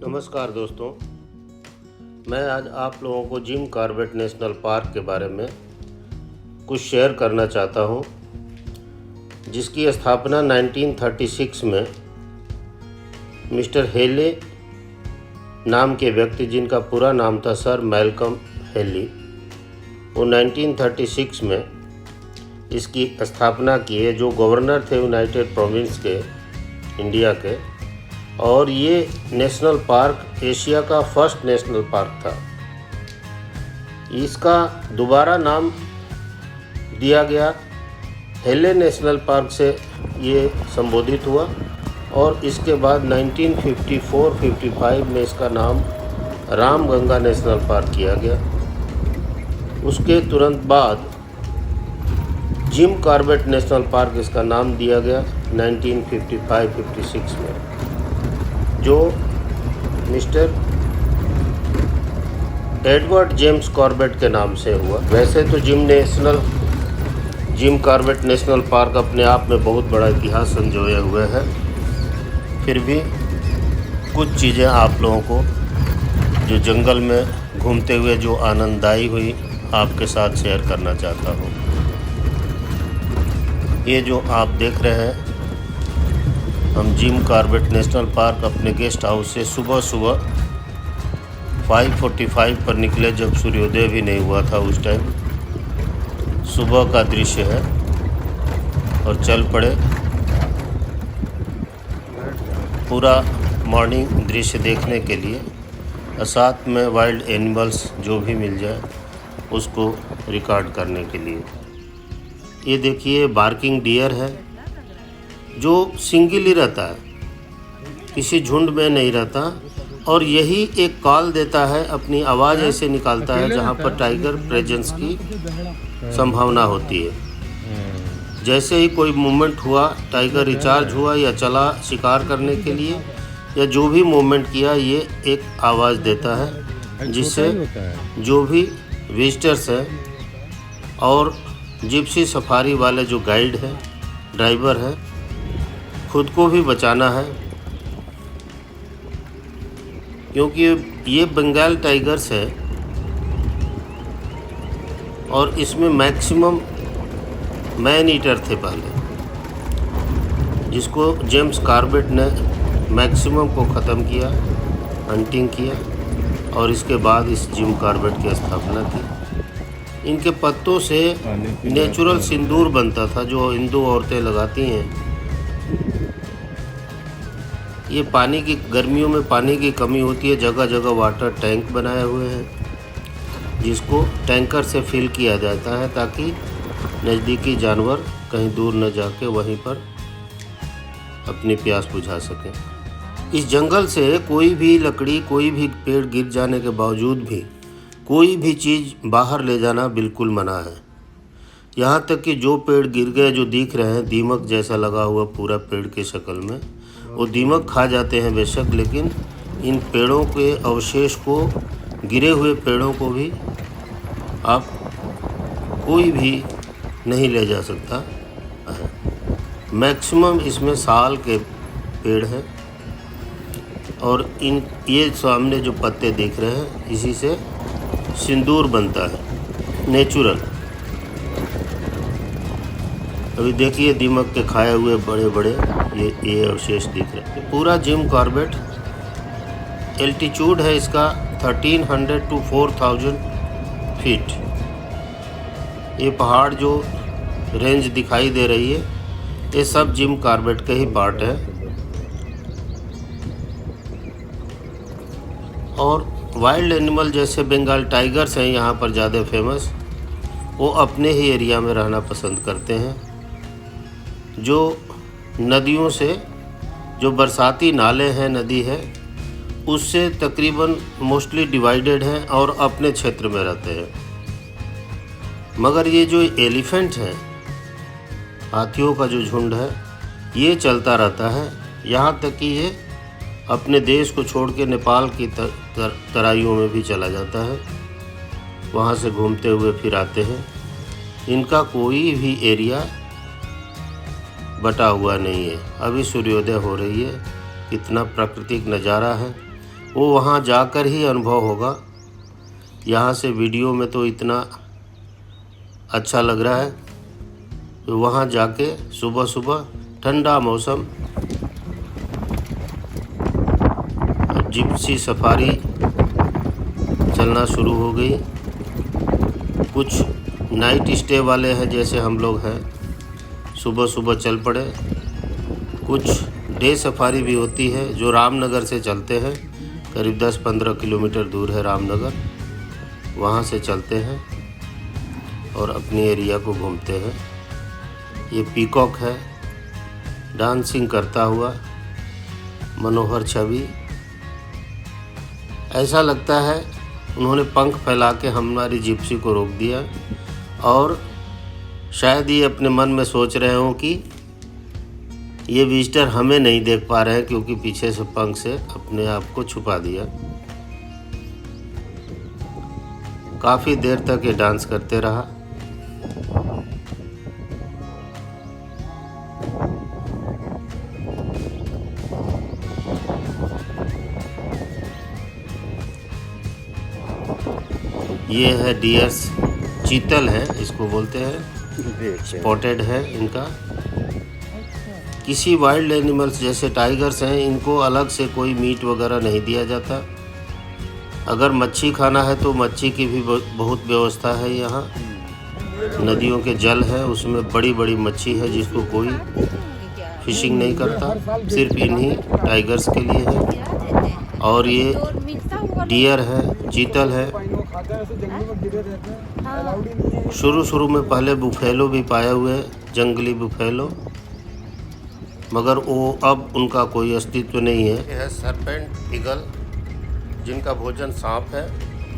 नमस्कार दोस्तों, मैं आज आप लोगों को जिम कॉर्बेट नेशनल पार्क के बारे में कुछ शेयर करना चाहता हूं, जिसकी स्थापना 1936 में मिस्टर हेले नाम के व्यक्ति, जिनका पूरा नाम था सर मैल्कम हेली, वो 1936 में इसकी स्थापना किए, जो गवर्नर थे यूनाइटेड प्रोविंस के, इंडिया के। और ये नेशनल पार्क एशिया का फर्स्ट नेशनल पार्क था। इसका दोबारा नाम दिया गया हेले नेशनल पार्क से ये संबोधित हुआ, और इसके बाद 1954-55 में इसका नाम रामगंगा नेशनल पार्क किया गया। उसके तुरंत बाद जिम कॉर्बेट नेशनल पार्क इसका नाम दिया गया 1955-56 में, जो मिस्टर एडवर्ड जेम्स कॉर्बेट के नाम से हुआ। वैसे तो जिम कॉर्बेट नेशनल पार्क अपने आप में बहुत बड़ा इतिहास संजोए हुए है, फिर भी कुछ चीज़ें आप लोगों को जो जंगल में घूमते हुए जो आनंददायी हुई, आपके साथ शेयर करना चाहता हूँ। ये जो आप देख रहे हैं, हम जिम कॉर्बेट नेशनल पार्क अपने गेस्ट हाउस से सुबह 5:45 पर निकले, जब सूर्योदय भी नहीं हुआ था उस टाइम। सुबह का दृश्य है और चल पड़े, पूरा मॉर्निंग दृश्य देखने के लिए, और साथ में वाइल्ड एनिमल्स जो भी मिल जाए उसको रिकॉर्ड करने के लिए। ये देखिए, बार्किंग डियर है, जो सिंगल ही रहता है, किसी झुंड में नहीं रहता, और यही एक कॉल देता है, अपनी आवाज़ ऐसे निकालता है जहाँ पर टाइगर प्रेजेंस की संभावना होती है। जैसे ही कोई मूवमेंट हुआ, टाइगर रिचार्ज हुआ या चला शिकार करने के लिए, या जो भी मूवमेंट किया, ये एक आवाज़ देता है, जिससे जो भी विजिटर्स हैं और जिप्सी सफारी वाले जो गाइड हैं, ड्राइवर हैं, खुद को भी बचाना है, क्योंकि ये बंगाल टाइगर्स है और इसमें मैक्सिमम मैन ईटर थे पहले, जिसको जेम्स कॉर्बेट ने मैक्सिमम को ख़त्म किया, हंटिंग किया, और इसके बाद इस जिम कॉर्बेट की स्थापना की। इनके पत्तों से नेचुरल सिंदूर बनता था, जो हिंदू औरतें लगाती हैं। ये पानी की, गर्मियों में पानी की कमी होती है, जगह जगह वाटर टैंक बनाए हुए हैं, जिसको टैंकर से फिल किया जाता है, ताकि नज़दीकी जानवर कहीं दूर न जाके वहीं पर अपनी प्यास बुझा सकें। इस जंगल से कोई भी लकड़ी, कोई भी पेड़ गिर जाने के बावजूद भी कोई भी चीज़ बाहर ले जाना बिल्कुल मना है। यहाँ तक कि जो पेड़ गिर गए, जो दिख रहे हैं, दीमक जैसा लगा हुआ पूरा पेड़ के शक्ल में, वो दीमक खा जाते हैं बेशक, लेकिन इन पेड़ों के अवशेष को, गिरे हुए पेड़ों को भी आप कोई भी नहीं ले जा सकता है। मैक्सिमम इसमें साल के पेड़ हैं, और ये सामने जो पत्ते दिख रहे हैं, इसी से सिंदूर बनता है, नेचुरल। अभी देखिए, दीमक के खाए हुए बड़े बड़े ये अवशेष दिख रहे हैं। पूरा जिम कॉर्बेट एल्टीट्यूड है इसका 1300 to 4000 फीट। ये पहाड़ जो रेंज दिखाई दे रही है, ये सब जिम कॉर्बेट के ही पार्ट है। और वाइल्ड एनिमल जैसे बंगाल टाइगर्स हैं यहाँ पर ज़्यादा फेमस, वो अपने ही एरिया में रहना पसंद करते हैं। जो नदियों से, जो बरसाती नाले हैं, नदी है, उससे तकरीबन मोस्टली डिवाइडेड हैं और अपने क्षेत्र में रहते हैं। मगर ये जो एलिफेंट हैं, हाथियों का जो झुंड है, ये चलता रहता है, यहाँ तक कि ये अपने देश को छोड़ के नेपाल की तराइयों में भी चला जाता है, वहाँ से घूमते हुए फिर आते हैं। इनका कोई भी एरिया बटा हुआ नहीं है। अभी सूर्योदय हो रही है, कितना प्राकृतिक नज़ारा है। वो वहाँ जाकर ही अनुभव होगा। यहाँ से वीडियो में तो इतना अच्छा लग रहा है, तो वहाँ जाके सुबह सुबह ठंडा मौसम, जिप्सी सफारी चलना शुरू हो गई। कुछ नाइट स्टे वाले हैं जैसे हम लोग हैं, सुबह सुबह चल पड़े। कुछ डे सफारी भी होती है जो रामनगर से चलते हैं, करीब 10-15 किलोमीटर दूर है रामनगर, वहाँ से चलते हैं और अपनी एरिया को घूमते हैं। ये पीकॉक है, डांसिंग करता हुआ, मनोहर छवि। ऐसा लगता है उन्होंने पंख फैला के हमारी जिप्सी को रोक दिया और शायद ये अपने मन में सोच रहे हों कि ये विजिटर हमें नहीं देख पा रहे हैं क्योंकि पीछे से पंख से अपने आप को छुपा दिया। काफ़ी देर तक ये डांस करते रहा। ये है डियर्स, चीतल है इसको बोलते हैं, स्पॉटेड है इनका। किसी वाइल्ड एनिमल्स जैसे टाइगर्स हैं, इनको अलग से कोई मीट वगैरह नहीं दिया जाता। अगर मच्छी खाना है तो मच्छी की भी बहुत व्यवस्था है यहाँ। नदियों के जल है, उसमें बड़ी बड़ी मच्छी है जिसको कोई फिशिंग नहीं करता, सिर्फ इन्हीं टाइगर्स के लिए है। और ये डियर है, चीतल है। शुरू में पहले बुफेलो भी पाए हुए, जंगली बुफेलो, मगर वो अब उनका कोई अस्तित्व नहीं है। यह है सरपेंट ईगल, जिनका भोजन सांप है,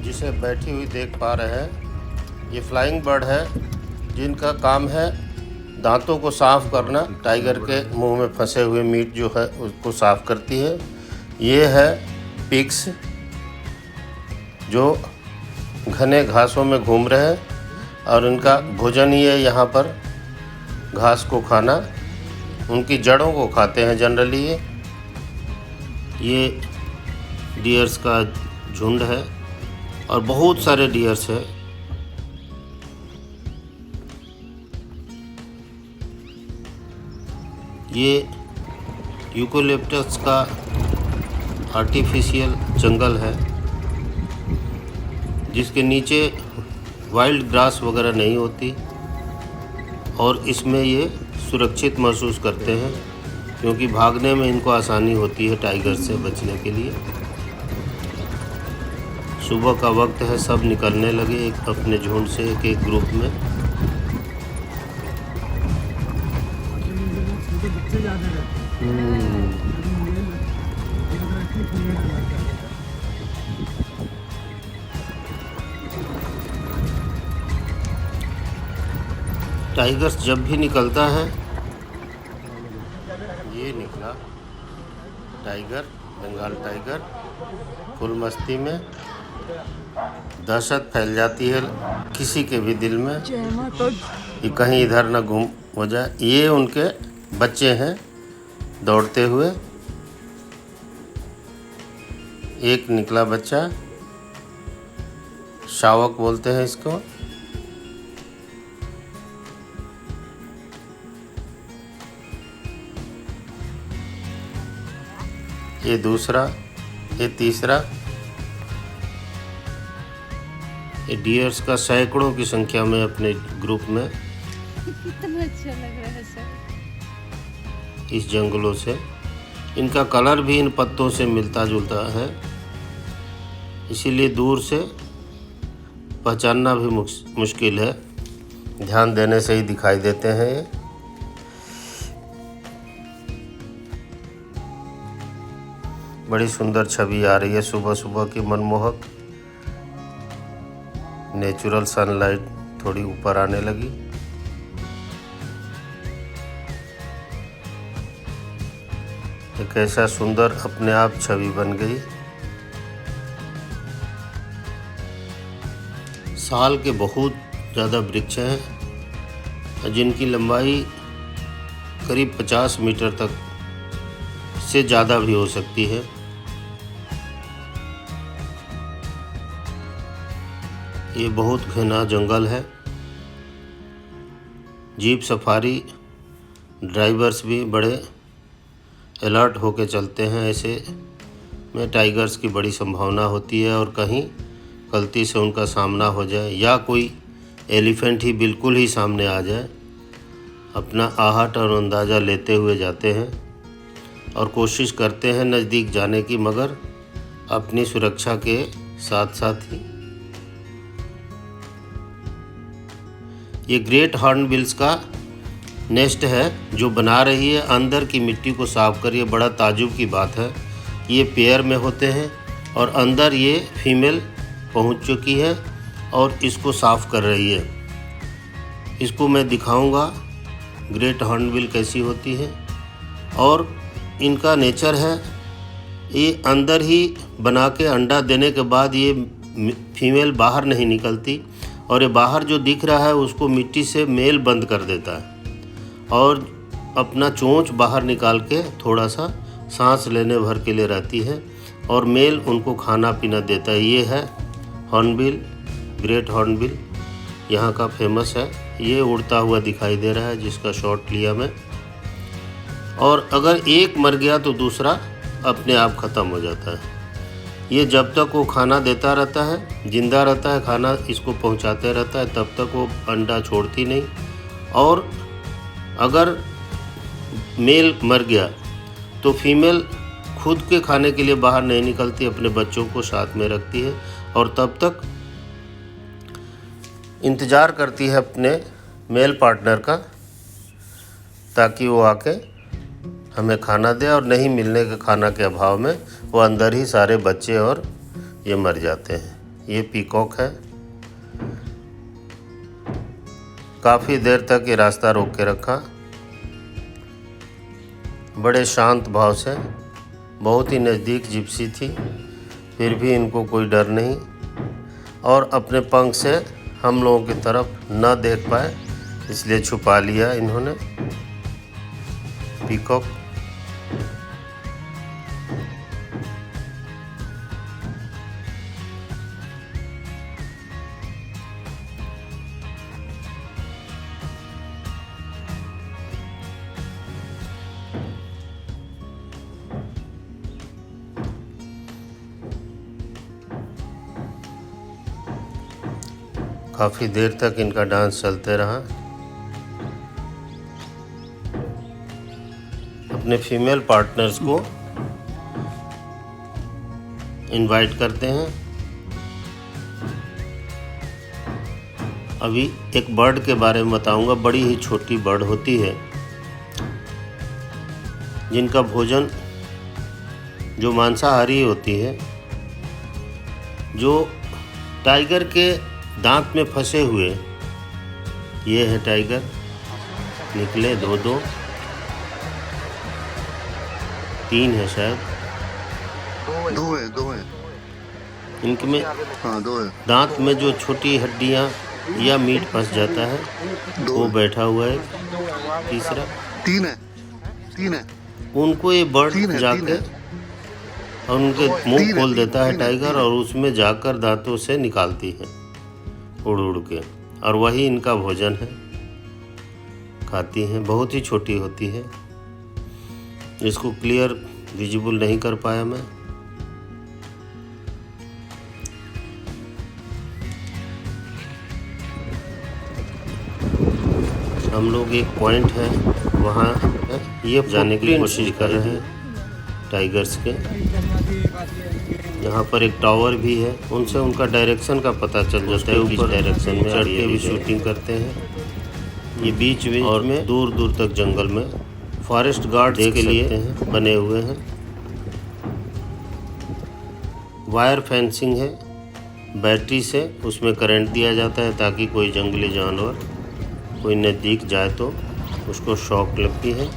जिसे बैठी हुई देख पा रहे हैं। ये फ्लाइंग बर्ड है जिनका काम है दांतों को साफ करना। टाइगर के मुंह में फंसे हुए मीट जो है उसको साफ करती है। ये है पिग्स जो घने घासों में घूम रहे हैं और इनका भोजन ही है यहाँ पर घास को खाना। उनकी जड़ों को खाते हैं जनरली। ये डियर्स का झुंड है और बहुत सारे डियर्स है। ये यूकेलिप्टस का आर्टिफिशियल जंगल है जिसके नीचे वाइल्ड ग्रास वगैरह नहीं होती और इसमें ये सुरक्षित महसूस करते हैं क्योंकि भागने में इनको आसानी होती है टाइगर से बचने के लिए। सुबह का वक्त है, सब निकलने लगे एक अपने झुंड से, एक एक ग्रुप में। टाइगर्स जब भी निकलता है, ये निकला टाइगर, बंगाल टाइगर, फुल मस्ती में। दहशत फैल जाती है किसी के भी दिल में कि कहीं इधर ना गुम हो जाए। ये उनके बच्चे हैं दौड़ते हुए। एक निकला बच्चा, शावक बोलते हैं इसको। ये दूसरा, ये तीसरा। ये डियर्स का सैकड़ों की संख्या में अपने ग्रुप में कितना अच्छा लग रहा है सर। इस जंगलों से। इनका कलर भी इन पत्तों से मिलता जुलता है, इसीलिए दूर से पहचानना भी मुश्किल है। ध्यान देने से ही दिखाई देते हैं ये। बड़ी सुंदर छवि आ रही है सुबह सुबह की, मनमोहक। नेचुरल सनलाइट थोड़ी ऊपर आने लगी। एक ऐसा सुंदर अपने आप छवि बन गई। साल के बहुत ज़्यादा वृक्ष हैं जिनकी लंबाई करीब 50 मीटर तक से ज़्यादा भी हो सकती है। ये बहुत घना जंगल है। जीप सफारी ड्राइवर्स भी बड़े अलर्ट होकर चलते हैं। ऐसे में टाइगर्स की बड़ी संभावना होती है और कहीं गलती से उनका सामना हो जाए या कोई एलिफेंट ही बिल्कुल ही सामने आ जाए। अपना आहट और अंदाज़ा लेते हुए जाते हैं और कोशिश करते हैं नज़दीक जाने की, मगर अपनी सुरक्षा के साथ साथ ही। ये ग्रेट हॉर्नबिल्स का नेस्ट है जो बना रही है। अंदर की मिट्टी को साफ कर, ये बड़ा ताजुब की बात है। ये पेयर में होते हैं और अंदर ये फीमेल पहुंच चुकी है और इसको साफ कर रही है। इसको मैं दिखाऊंगा ग्रेट हॉर्नबिल कैसी होती है। और इनका नेचर है, ये अंदर ही बना के अंडा देने के बाद ये फीमेल बाहर नहीं निकलती और ये बाहर जो दिख रहा है उसको मिट्टी से मेल बंद कर देता है और अपना चोंच बाहर निकाल के थोड़ा सा सांस लेने भर के लिए रहती है और मेल उनको खाना पीना देता है। ये है हॉर्नबिल, ग्रेट हॉर्नबिल यहाँ का फेमस है। ये उड़ता हुआ दिखाई दे रहा है जिसका शॉट लिया मैं। और अगर एक मर गया तो दूसरा अपने आप ख़त्म हो जाता है। ये जब तक वो खाना देता रहता है, जिंदा रहता है, खाना इसको पहुंचाते रहता है, तब तक वो अंडा छोड़ती नहीं। और अगर मेल मर गया तो फीमेल खुद के खाने के लिए बाहर नहीं निकलती, अपने बच्चों को साथ में रखती है और तब तक इंतज़ार करती है अपने मेल पार्टनर का, ताकि वो आके हमें खाना दे। और नहीं मिलने के खाना के अभाव में वो अंदर ही सारे बच्चे और ये मर जाते हैं। ये पीकॉक है। काफ़ी देर तक ये रास्ता रोक के रखा, बड़े शांत भाव से। बहुत ही नज़दीक जिप्सी थी, फिर भी इनको कोई डर नहीं और अपने पंख से हम लोगों की तरफ न देख पाए इसलिए छुपा लिया इन्होंने। पीकॉक काफ़ी देर तक इनका डांस चलते रहा। अपने फीमेल पार्टनर्स को इनवाइट करते हैं। अभी एक बर्ड के बारे में बताऊंगा। बड़ी ही छोटी बर्ड होती है जिनका भोजन जो मांसाहारी होती है, जो टाइगर के दांत में फंसे हुए। ये है टाइगर, निकले दो तीन है शायद, दो है इनके में हाँ, दो है। दांत में जो छोटी हड्डियां या मीट फंस जाता है वो बैठा हुआ है। तीसरा तीन है। उनको ये बर्ड तीन जाके है। और उनके मुंह तीन है, खोल देता है तीन है, टाइगर और उसमें जाकर दांतों से निकालती है उड़ के, और वही इनका भोजन है, खाती हैं। बहुत ही छोटी होती है, इसको क्लियर विजिबल नहीं कर पाया मैं। हम लोग एक पॉइंट है वहाँ ये जाने की कोशिश कर रहे हैं टाइगर्स के। यहाँ पर एक टावर भी है, उनसे उनका डायरेक्शन का पता चल जाता है, किस डायरेक्शन में चढ़ के भी शूटिंग करते हैं। ये बीच में और में दूर दूर तक जंगल में फॉरेस्ट गार्ड के लिए बने हुए हैं। वायर फेंसिंग है, बैटरी से उसमें करंट दिया जाता है ताकि कोई जंगली जानवर कोई नज़दीक जाए तो उसको शॉक लगती है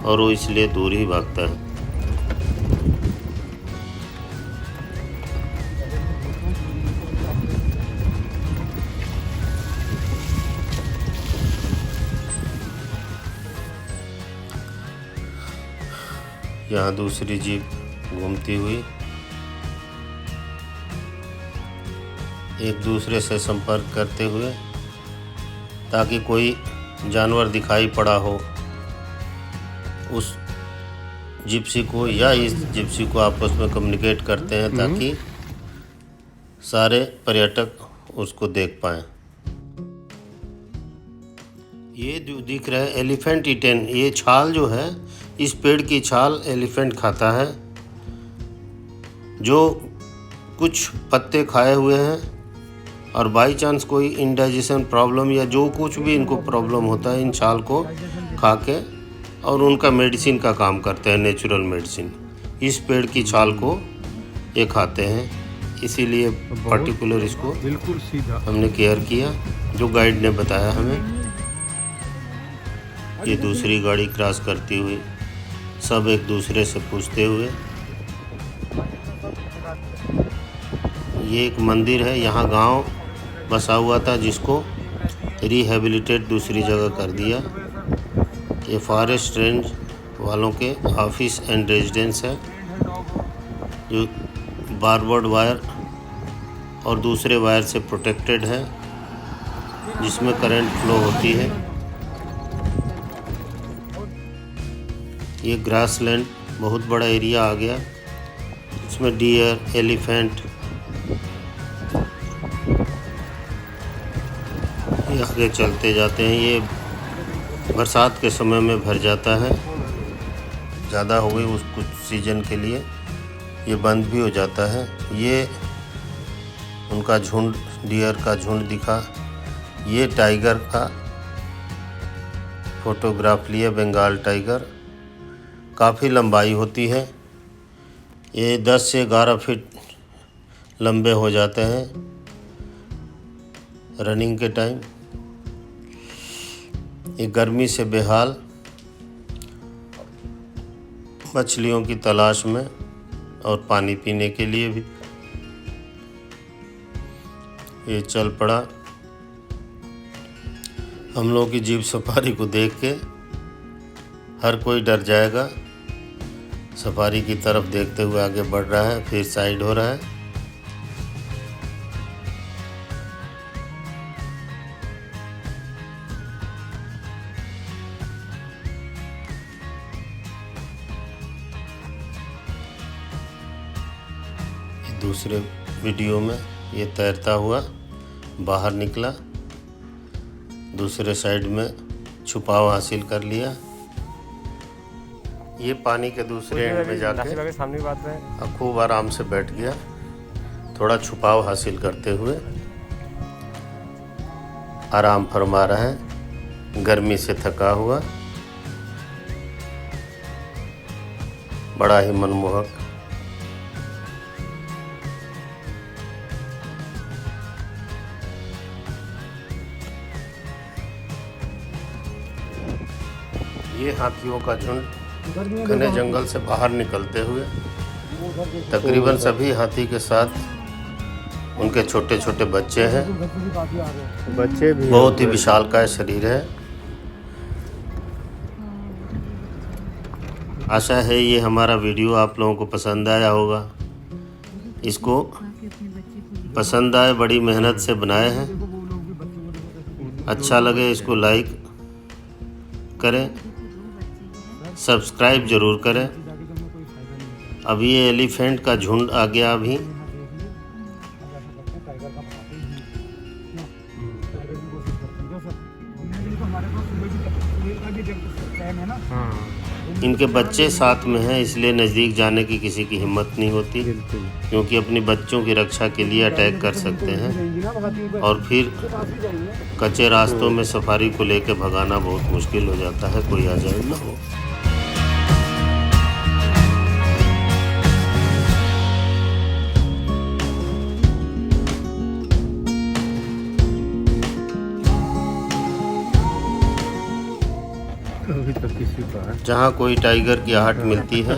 और वो इसलिए दूर ही भागता है। यहाँ दूसरी जीप घूमती हुई एक दूसरे से संपर्क करते हुए, ताकि कोई जानवर दिखाई पड़ा हो उस जिप्सी को या इस जिप्सी को आपस में कम्युनिकेट करते हैं ताकि सारे पर्यटक उसको देख पाएं। ये जो दिख रहा है एलिफेंट ईटेन, ये छाल जो है, इस पेड़ की छाल एलिफेंट खाता है। जो कुछ पत्ते खाए हुए हैं और बाई चांस कोई इंडाइजेशन प्रॉब्लम या जो कुछ भी इनको प्रॉब्लम होता है, इन छाल को खा के और उनका मेडिसिन का काम करते हैं, नेचुरल मेडिसिन। इस पेड़ की छाल को ये खाते हैं, इसीलिए पर्टिकुलर इसको बिल्कुल सीधा हमने केयर किया, जो गाइड ने बताया हमें। ये दूसरी गाड़ी क्रॉस करती हुई, सब एक दूसरे से पूछते हुए। ये एक मंदिर है, यहाँ गांव बसा हुआ था जिसको रिहेबिलिटेट दूसरी जगह कर दिया। ये फॉरेस्ट रेंज वालों के ऑफिस एंड रेजिडेंस है, जो बारबर्ड वायर और दूसरे वायर से प्रोटेक्टेड है, जिसमें करंट फ्लो होती है। ये ग्रासलैंड बहुत बड़ा एरिया आ गया, इसमें डियर, एलिफेंट, ये आगे चलते जाते हैं। ये बरसात के समय में भर जाता है, ज़्यादा हो गई उस कुछ सीजन के लिए ये बंद भी हो जाता है। ये उनका झुंड, डियर का झुंड दिखा। ये टाइगर का फोटोग्राफ लिया, बंगाल टाइगर, काफ़ी लंबाई होती है। ये 10 से 11 फीट लंबे हो जाते हैं रनिंग के टाइम। ये गर्मी से बेहाल, मछलियों की तलाश में और पानी पीने के लिए भी ये चल पड़ा। हम लोग की जीप सफारी को देख के हर कोई डर जाएगा। सफारी की तरफ देखते हुए आगे बढ़ रहा है, फिर साइड हो रहा है। दूसरे वीडियो में ये तैरता हुआ बाहर निकला, दूसरे साइड में छुपाव हासिल कर लिया। ये पानी के दूसरे एंड में जाके सामने बात है, खूब आराम से बैठ गया, थोड़ा छुपाव हासिल करते हुए आराम फरमा रहा है, गर्मी से थका हुआ, बड़ा ही मनमोहक। ये हाथियों का झुंड घने जंगल से बाहर निकलते हुए, तकरीबन सभी हाथी के साथ उनके छोटे छोटे बच्चे हैं। बच्चे भी बहुत ही विशालकाय शरीर है। आशा है ये हमारा वीडियो आप लोगों को पसंद आया होगा। इसको पसंद आए, बड़ी मेहनत से बनाए हैं। अच्छा लगे इसको लाइक करें, सब्सक्राइब ज़रूर करें। अब ये एलिफेंट का झुंड आ गया अभी। इनके बच्चे साथ में हैं, इसलिए नज़दीक जाने की किसी की हिम्मत नहीं होती, क्योंकि अपने बच्चों की रक्षा के लिए अटैक कर सकते हैं और फिर कच्चे रास्तों में सफारी को लेकर भगाना बहुत मुश्किल हो जाता है, कोई आ जाए ना हो। अभी तक किसी का है। जहाँ कोई टाइगर की आहट मिलती है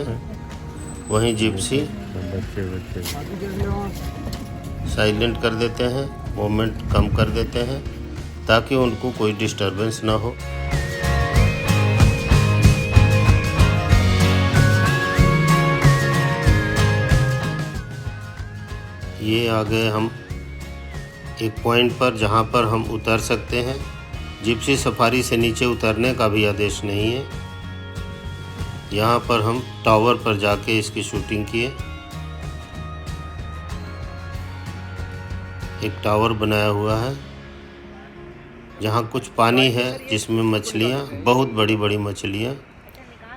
वहीं जिप्सी बच्चे साइलेंट कर देते हैं, मूवमेंट कम कर देते हैं ताकि उनको कोई डिस्टरबेंस ना हो। ये आ गए हम एक पॉइंट पर जहां पर हम उतर सकते हैं। जिप्सी सफारी से नीचे उतरने का भी आदेश नहीं है। यहाँ पर हम टावर पर जाके इसकी शूटिंग किए। एक टावर बनाया हुआ है जहाँ कुछ पानी है जिसमें मछलियाँ, बहुत बड़ी बड़ी मछलियाँ,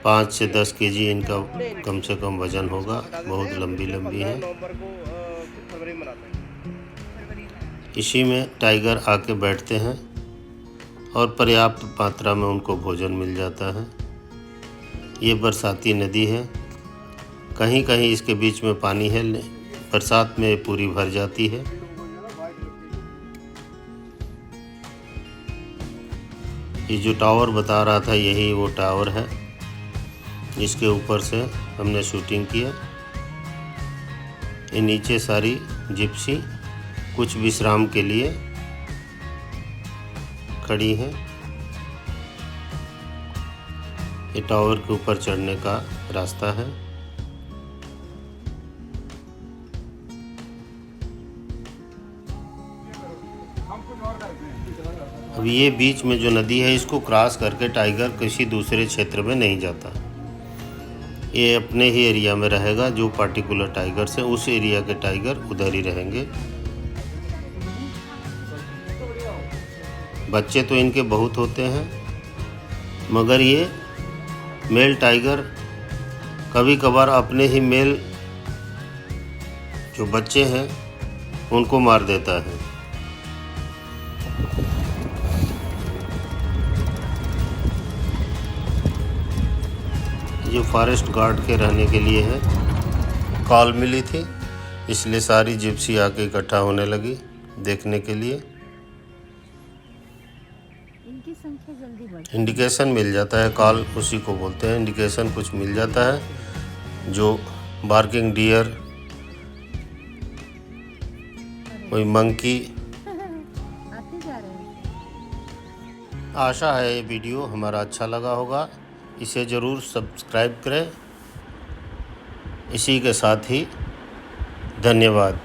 5 से 10 केजी इनका कम से कम वज़न होगा। बहुत लंबी लंबी है। इसी में टाइगर आके बैठते हैं और पर्याप्त मात्रा में उनको भोजन मिल जाता है। ये बरसाती नदी है। कहीं कहीं इसके बीच में पानी है, बरसात में पूरी भर जाती है। ये जो टावर बता रहा था यही वो टावर है जिसके ऊपर से हमने शूटिंग किया। ये नीचे सारी जिप्सी कुछ विश्राम के लिए खड़ी हैं। ये टावर के ऊपर चढ़ने का रास्ता है। अब ये बीच में जो नदी है इसको क्रॉस करके टाइगर किसी दूसरे क्षेत्र में नहीं जाता। ये अपने ही एरिया में रहेगा। जो पार्टिकुलर टाइगर से उस एरिया के टाइगर उधर ही रहेंगे। बच्चे तो इनके बहुत होते हैं, मगर ये मेल टाइगर कभी कभार अपने ही मेल जो बच्चे हैं उनको मार देता है। जो फॉरेस्ट गार्ड के रहने के लिए है। कॉल मिली थी इसलिए सारी जिप्सी आके इकट्ठा होने लगी देखने के लिए। इनकी संख्या जल्दी बढ़ इंडिकेशन मिल जाता है, कॉल उसी को बोलते हैं। इंडिकेशन कुछ मिल जाता है। जो बार्किंग डियर, कोई मंकी। आते जा रहे हैं। आशा है ये वीडियो हमारा अच्छा लगा होगा। इसे ज़रूर सब्सक्राइब करें। इसी के साथ ही धन्यवाद।